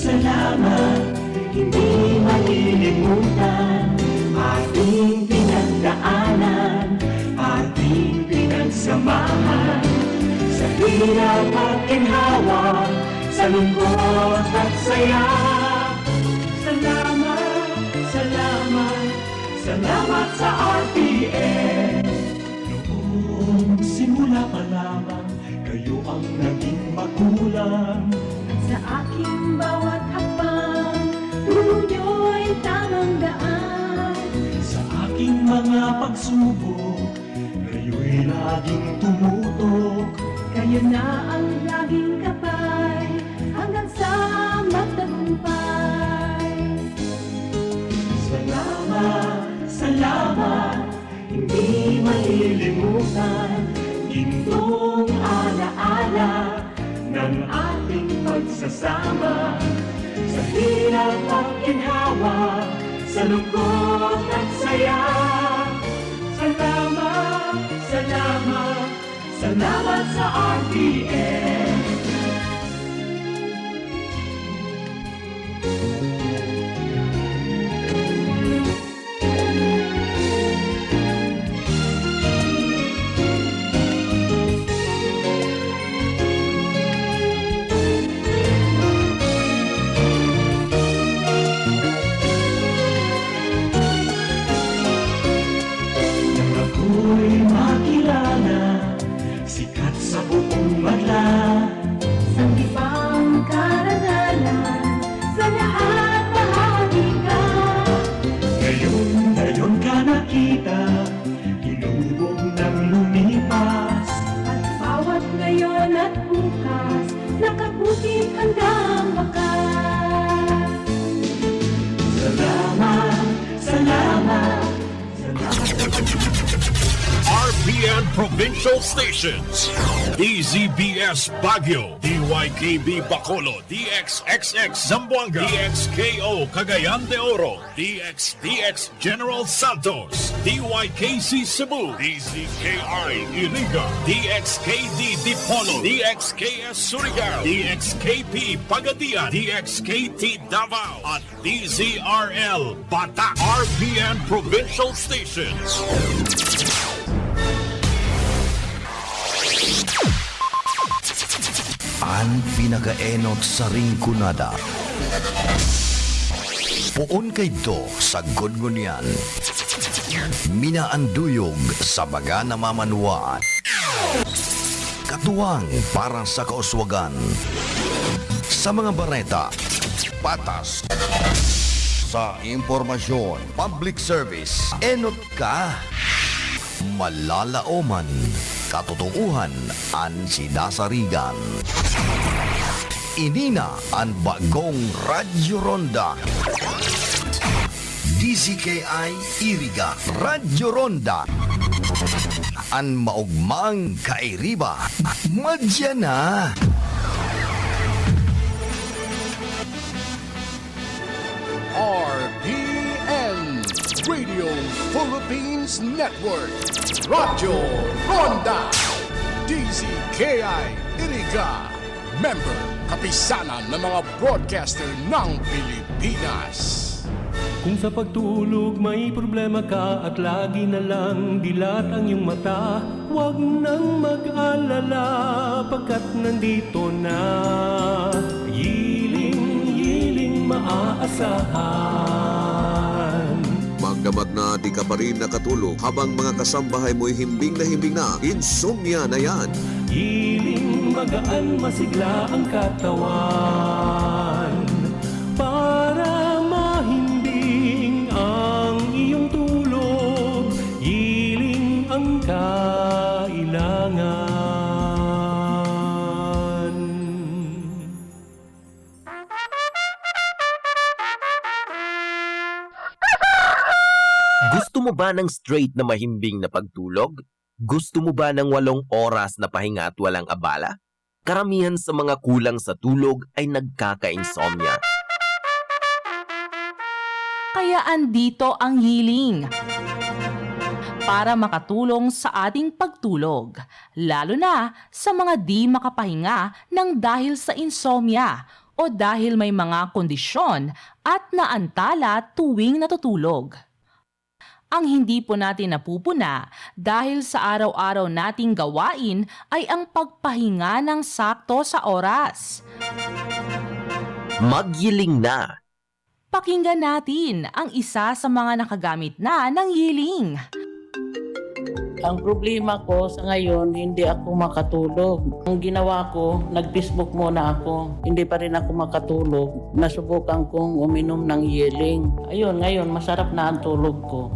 salamat, hindi malilimutan. Ating pinagdaanan, ating pinagsamahan. Sa hirap at ginhawa, sa lungkot at saya. Salamat, salamat, salamat sa RPN. Noong simula pa lamang, kayo ang naging magulang. Sa aking bawat hakbang, tulong niyo'y tamang daan. Sa aking mga pagsubok, kayo'y laging tumutok. Kayo na ang laging kapay, hanggang sa magtagumpay. Salamat, salamat, hindi malilimutan. Gintong alaala ng ating pagsasama. Sa hirap at ginhawa, sa lungkot at saya. Salamat, salamat, salamat sa RPN. Ako'y makilala, sikat sa buong madla. Sanggipang karangalan, sa lahat bahagi ka. Ngayon ka nakita, hinubog ng lumipas. At bawat ngayon at bukas, nakabuti hanggang wakas. Salamat, salamat, salamat. RPN Provincial Stations, DZBS Baguio, DYKB Bacolod, DXXX Zamboanga, DXKO Cagayan de Oro, DXDX General Santos, DYKC Cebu, DZKI Iriga, DXKD Dipolo, DXKS Surigao, DXKP Pagadian, DXKT Davao, at DZRL Bata. RPN Provincial Stations. Ang pinakaenot sa ringkunada. Puon kay do sa gudgunyan. Minaanduyog sa baga namamanwa. Katuwang para sa kauswagan. Sa mga bareta, patas. Sa impormasyon, public service, enot ka. Malalaoman, katotohuan, ang sinasarigan. Inina ang bagong Radyo Ronda. DZKI Iriga Radyo Ronda. Ang maugmang kairiba. Madya na. RPN Radio Philippines Network Radyo Ronda DZKI Iriga Member Kapisanan ng mga broadcaster ng Pilipinas. Kung sa pagtulog may problema ka at lagi na lang dilat ang iyong mata, huwag nang mag-alala pagkat nandito na Yiling maaasahan. Magdamag na di ka pa rin nakatulog habang mga kasambahay mo'y himbing na insomnia na yan. Hiling magaan masigla ang katawan para mahimbing ang iyong tulog. Hiling ang kailangan. Gusto mo ba ng straight na mahimbing na pagtulog? Gusto mo ba ng 8 oras na pahinga at walang abala? Karamihan sa mga kulang sa tulog ay nagkaka-insomnia. Kaya andito ang healing para makatulong sa ating pagtulog, lalo na sa mga di makapahinga ng dahil sa insomnia. o dahil may mga kondisyon at naantala tuwing natutulog. Ang hindi po natin napupuna dahil sa araw-araw nating gawain ay ang pagpahinga ng sakto sa oras. Magyiling na! Pakinggan natin ang isa sa mga nakagamit na ng yiling. Ang problema ko sa ngayon, hindi ako makatulog. Ang ginawa ko, nag-Facebook muna ako. Hindi pa rin ako makatulog. Nasubukan kong uminom ng yiling. Ayun, ngayon, masarap na ang tulog ko.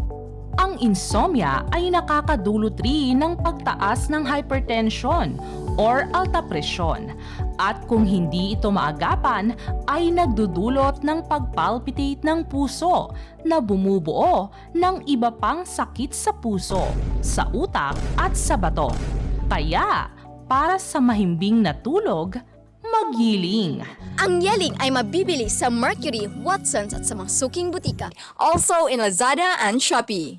Ang insomnia ay nakakadulot rin ng pagtaas ng hypertension or alta presyon. At kung hindi ito maagapan, ay nagdudulot ng pagpalpitate ng puso na bumubuo ng iba pang sakit sa puso, sa utak at sa bato. Kaya, para sa mahimbing na tulog, magyiling. Ang yeling ay mabibili sa Mercury, Watsons at sa mga suking butika. Also in Lazada and Shopee.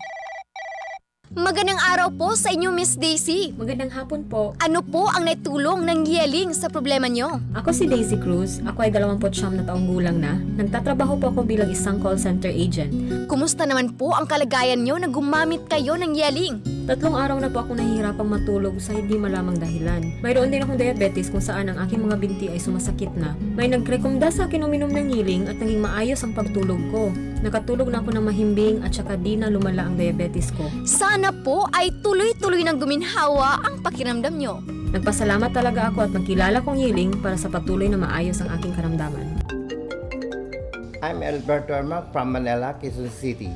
Magandang araw po sa inyo, Miss Daisy. Magandang hapon po. Ano po ang naitulong ng yeling sa problema nyo? Ako si Daisy Cruz. Ako ay 29 na taong gulang na. Nagtatrabaho po ako bilang isang call center agent. Kumusta naman po ang kalagayan nyo na gumamit kayo ng yeling? 3 araw na po ako nahihirapang matulog sa hindi malamang dahilan. Mayroon din akong diabetes kung saan ang aking mga binti ay sumasakit na. May nagrekomenda sa akin uminom ng yeling at naging maayos ang pagtulog ko. Nakatulog na ako ng mahimbing at saka di na lumala ang diabetes ko. Sana po ay tuloy-tuloy ng guminhawa ang pakiramdam nyo. Nagpasalamat talaga ako at nagkilala kong yeling para sa patuloy na maayos ang aking karamdaman. I'm Alberto Arma from Manila, Quezon City.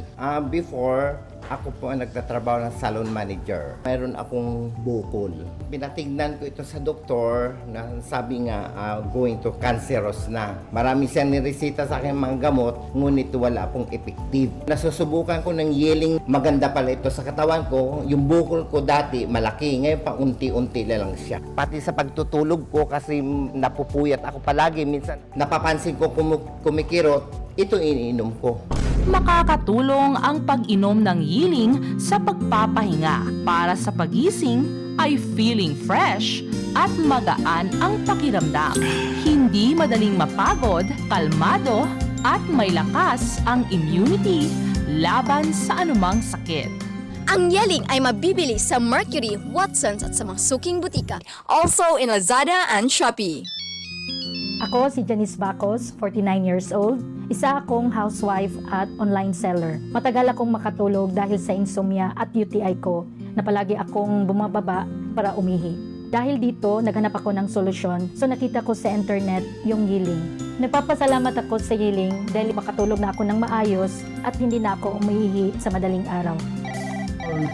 Before, ako po ang nagtatrabaho ng salon manager. Mayroon akong bukol. Pinatignan ko ito sa doktor na sabi nga going to cancerous na. Marami siyang niresita sa akin mga gamot, ngunit wala pong effective. Nasusubukan ko ng yeling, maganda pala ito sa katawan ko. Yung bukol ko dati malaki, ngayon pang unti-unti lang siya. Pati sa pagtutulog ko kasi napupuyat ako palagi. Minsan napapansin ko kumikirot, ito iniinom ko. Makakatulong ang pag-inom ng yiling sa pagpapahinga para sa pagising ay feeling fresh at magaan ang pakiramdam. Hindi madaling mapagod, kalmado at may lakas ang immunity laban sa anumang sakit. Ang yeling ay mabibili sa Mercury, Watsons at sa mga suking butika. Also in Lazada and Shopee. Ako si Janice Bacos, 49 years old. Isa akong housewife at online seller. Matagal akong makatulog dahil sa insomnia at UTI ko na palagi akong bumababa para umihi. Dahil dito, naghanap ako ng solusyon, so nakita ko sa internet yung yiling. Nagpapasalamat ako sa yiling dahil makatulog na ako ng maayos at hindi na ako umihi sa madaling araw.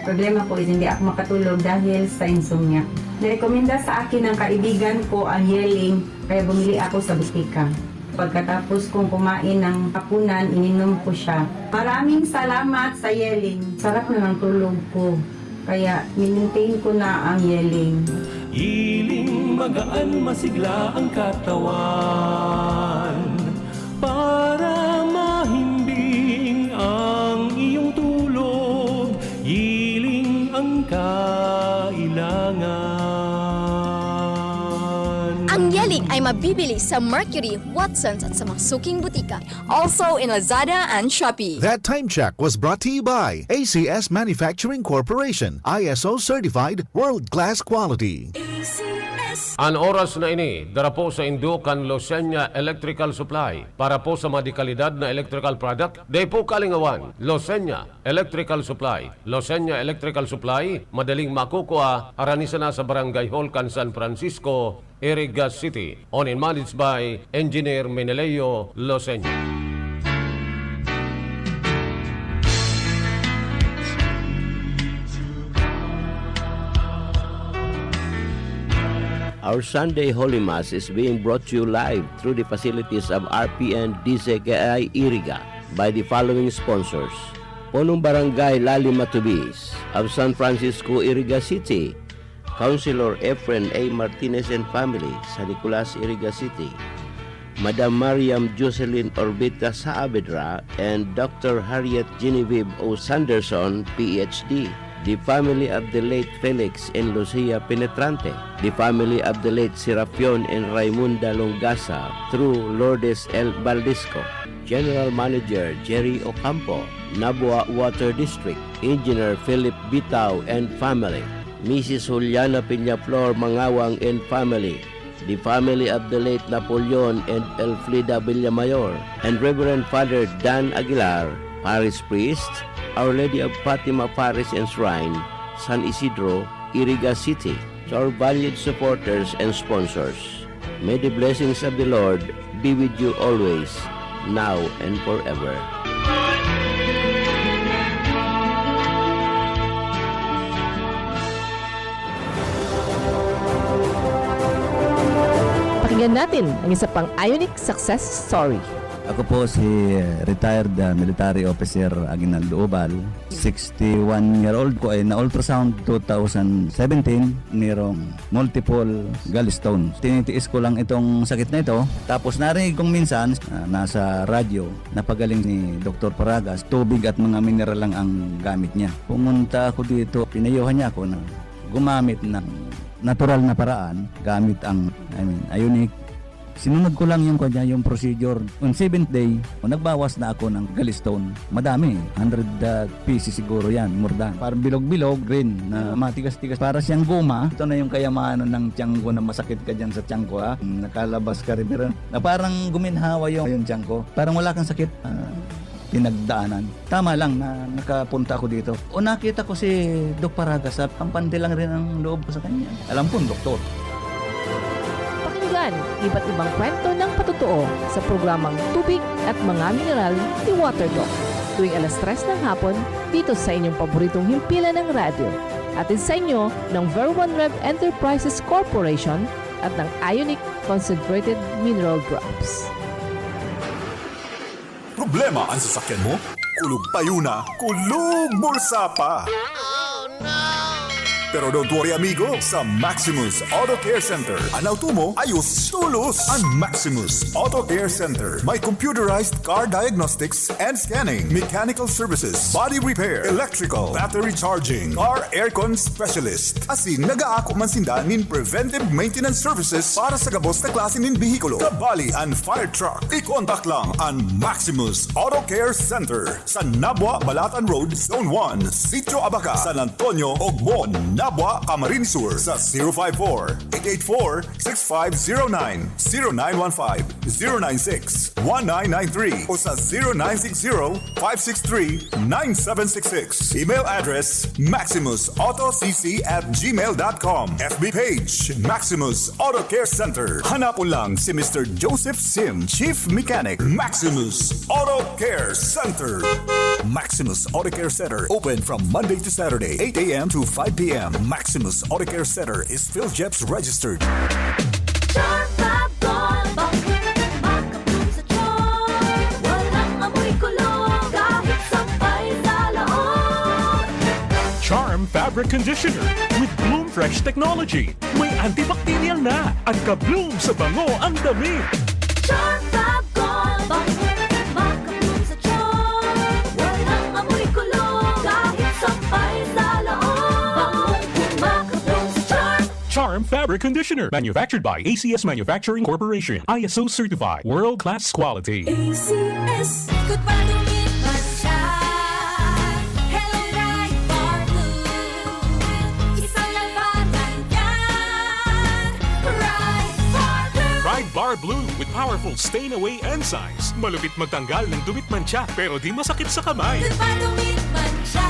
Problema ko is hindi ako makatulog dahil sa insomnia. Nirekomenda sa akin ng kaibigan ko ang yeling, kaya bumili ako sa butika. Pagkatapos kong kumain ng hapunan, ininom ko siya. Maraming salamat sa yeling. Sarap na ng tulog ko. Kaya minuntain ko na ang yeling. Yiling magaan masigla ang katawan para mahimbing ang iyong tulog. Yiling ang kailangan. Ang yeling ay mabibili sa Mercury, Watsons at sa mga suking butika. Also in Lazada and Shopee. That time check was brought to you by ACS Manufacturing Corporation, ISO certified, world-class quality. Ang oras na ini, dara po sa Indukan Losenya Electrical Supply para po sa mga dekalidad na electrical product. Day po kalingawan, Losenya Electrical Supply. Losenya Electrical Supply, madaling makukuha, aranisa na sa Barangay Holcan, San Francisco, Iriga City. Owned and managed by Engineer Meneleo Losenya. Our Sunday Holy Mass is being brought to you live through the facilities of RPN DZKI Iriga by the following sponsors. Punong Barangay Lali Matubis of San Francisco, Iriga City. Councilor Efren A. Martinez and family, San Nicolas, Iriga City. Madam Mariam Jocelyn Orbita Saavedra and Dr. Harriet Genevieve O. Sanderson, PhD. the family of the late Felix and Lucia Penetrante, the family of the late Serapion and Raimunda Longasa through Lourdes L. Baldisco, General Manager Jerry Ocampo, Nabua Water District, Engineer Philip Bitao and family, Mrs. Juliana Peñaflor Mangawang and family, the family of the late Napoleon and Elfrida Villamayor, and Reverend Father Dan Aguilar, Parish Priest, Our Lady of Fatima Parish and Shrine, San Isidro, Iriga City, to our valued supporters and sponsors. May the blessings of the Lord be with you always, now and forever. Pakinggan natin ang isa pang Ionic success story. Ako po si retired military officer Aguinaldo Ubal. 61-year-old ko ay na-ultrasound 2017, mayroong multiple gallstones. Tinitiis ko lang itong sakit na ito. Tapos narinig kong minsan nasa radyo, napagaling ni Dr. Paragas, tubig at mga mineral lang ang gamit niya. Pumunta ako dito, pinayuhan niya ako na gumamit ng natural na paraan gamit ang Ionic. Sinunod ko lang yung procedure. On 7th day, nagbawas na ako ng gallstone. Madami, 100 pieces siguro yan, more than. Parang bilog-bilog, green, na matigas-tigas. Para siyang guma. Ito na yung kayamanan ng tiyan ko na masakit ka dyan sa tiyan ko. Nakalabas ka rin. Pero na parang guminhawa yung tiyan ko. Parang wala kang sakit. Pinagdaanan. Tama lang na nakapunta ako dito. O nakita ko si Doc Paragas, kampante lang rin ang loob ko sa kanya. Alam ko, doktor. Pakinggan iba't ibang kwento ng patotoo sa programang Tubig at Mga Mineral ni Waterdoc tuwing alas 3 ng hapon dito sa inyong paboritong himpilan ng radyo. Atid sa inyo ng Ver1 Rev Enterprises Corporation at ng Ionic Concentrated Mineral Drops. Problema ang sasakyan mo? Kulog tayo na, kulog bulsa pa! Oh no! Pero don't worry amigo, sa Maximus Auto Care Center, ang auto mo ayos tulos. Ang Maximus Auto Care Center may computerized car diagnostics and scanning, mechanical services, body repair, electrical, battery charging, car aircon specialist. Asin nagaako man sinda nin preventive maintenance services para sa gabos na klase nin bihikulo, kabali and fire truck. I-contact lang ang Maximus Auto Care Center sa Nabua, Balatan Road, Zone 1, Sitio Abaca, San Antonio, Ogmon, Nabua, Camarines Sur sa 054-884-6509, 0915-096-1993 o sa 0960-563-9766. Email address maximusautocc@gmail.com. FB page Maximus Auto Care Center. Hanapon lang si Mr. Joseph Sim, Chief Mechanic, Maximus Auto Care Center. Maximus Auto Care Center open from Monday to Saturday, 8 a.m. to 5 p.m. Maximus Auto Care Center is PhilJeps registered. Charm Fabric Conditioner with Bloom Fresh Technology. May antibacterial na at ka-bloom sa bango ang damit. Charm Fab Gold, makabloom sa charm. Walang amoy kulong, kahit sampay sa loob. Makabloom sa charm. Charm Fabric Conditioner, manufactured by ACS Manufacturing Corporation. ISO certified, world-class quality. ACS, good palumit man siya. Hello, right bar blue. Isang labanan yan. Right bar blue. Ride Bar Blue with powerful stain-away enzymes. Malupit magtanggal ng dumit mancha pero di masakit sa kamay. Good palumit man siya.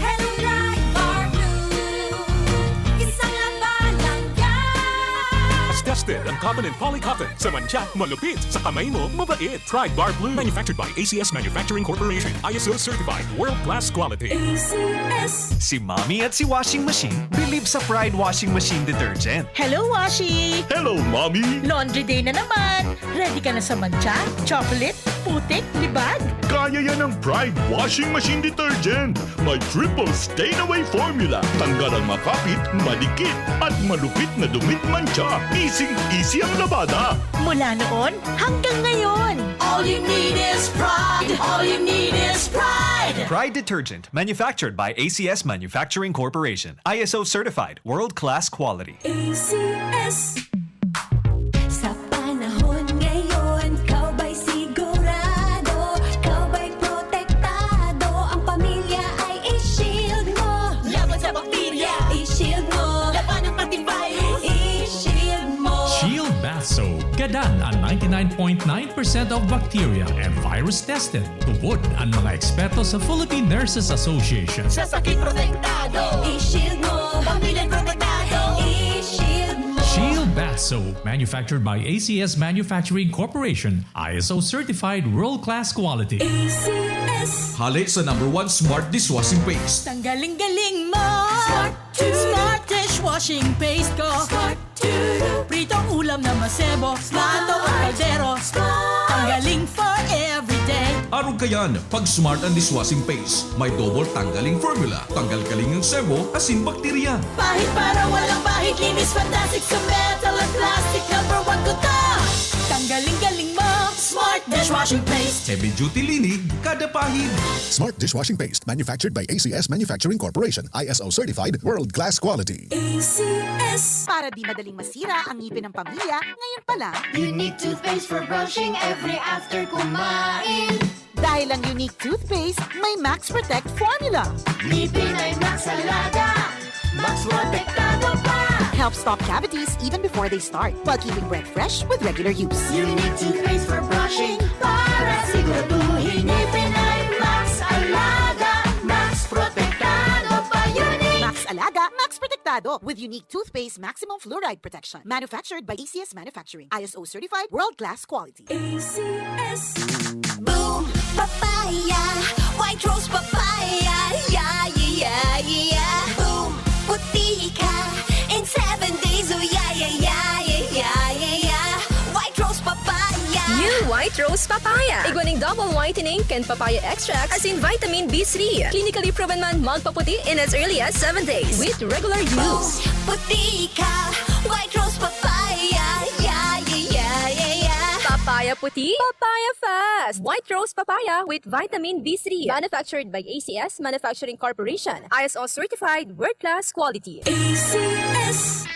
Hello, right bar blue. Isang labanan yan. As tested ang cotton and polycotton. Sa mancha, malupit. Sa kamay mo, mabait. Pride Bar Blue, manufactured by ACS Manufacturing Corporation. ISO certified, world-class quality. ACS. Si Mommy at si Washing Machine believe sa Pride Washing Machine Detergent. Hello, Washi! Hello, Mommy! Laundry day na naman! Ready ka na sa mancha, chocolate, putik, libag? Kaya yan ang Pride Washing Machine Detergent. May triple stain-away formula. Tanggal ang makapit, madikit, at malupit na dumit mancha. Easy ang labada. Mula noon hanggang ngayon. All you need is pride. All you need is pride. Pride detergent, manufactured by ACS Manufacturing Corporation. ISO certified, world-class quality. ACS. Sa panahon ngayon, kau ba'y sigurado? Kau ba'y protektado? Ang pamilya ay i-shield mo. Laban sa bakterya, i-shield mo. Laban ng antivirus, i-shield mo. Shield Bath Soap. Gadan ang 99.9% of bacteria and virus tested. Tubod ang mga eksperto sa Philippine Nurses Association. Sa sakit protektado, i-shield mo. Pamilyang protektado, i-shield mo. Shield Bath Soap, manufactured by ACS Manufacturing Corporation, ISO certified world-class quality. ACS. Hali sa #1 Smart Dishwashing Paste. Ang galing-galing mo! Smart dishwashing paste ko! Pritong ulam na masebo, plato o kaldero. Ang galing for everyday. Araw kayan, pag Smart and Dishwashing Paste, may double tanggaling formula. Tanggal kaling ng sebo, asin bakterya. Pahit para walang pahit, linis fantastic sa metal at plastic. #1 ko to! Tanggaling-galing mo! Smart dishwashing paste. Heavy duty linig, kada pahid. Smart Dishwashing Paste, manufactured by ACS Manufacturing Corporation. ISO certified, world-class quality. ACS. Para di madaling masira ang ngipin ng pamilya, ngayon pa lang. Unique toothpaste for brushing every after kumain. Dahil ang unique toothpaste, may Max Protect formula. Ngipin ay Max Alaga. Max protektado pa. Helps stop cavities even before they start, while keeping breath fresh with regular use. Unique toothpaste for brushing para siguraduhin ngipin ay Max Alaga. Max protektado pa. Unique. Max Alaga, Max Protectado with unique toothpaste maximum fluoride protection. Manufactured by ACS Manufacturing. ISO certified, world-class quality. ACS. Boom, papaya, white rose papaya, yeah, yeah, yeah. Boom, puti ka in 7 days, oh yeah, yeah, yeah, yeah, yeah, yeah. White rose papaya. New White Rose Papaya. Iguaning double whitening and papaya extract as in vitamin B3. Clinically proven man magpaputi in as early as 7 days with regular use. Puti ka, white rose papaya, yeah, yeah, yeah, yeah, yeah. Papaya puti, papaya fast. White Rose Papaya with vitamin B3. Manufactured by ACS Manufacturing Corporation. ISO certified world-class quality. ACS.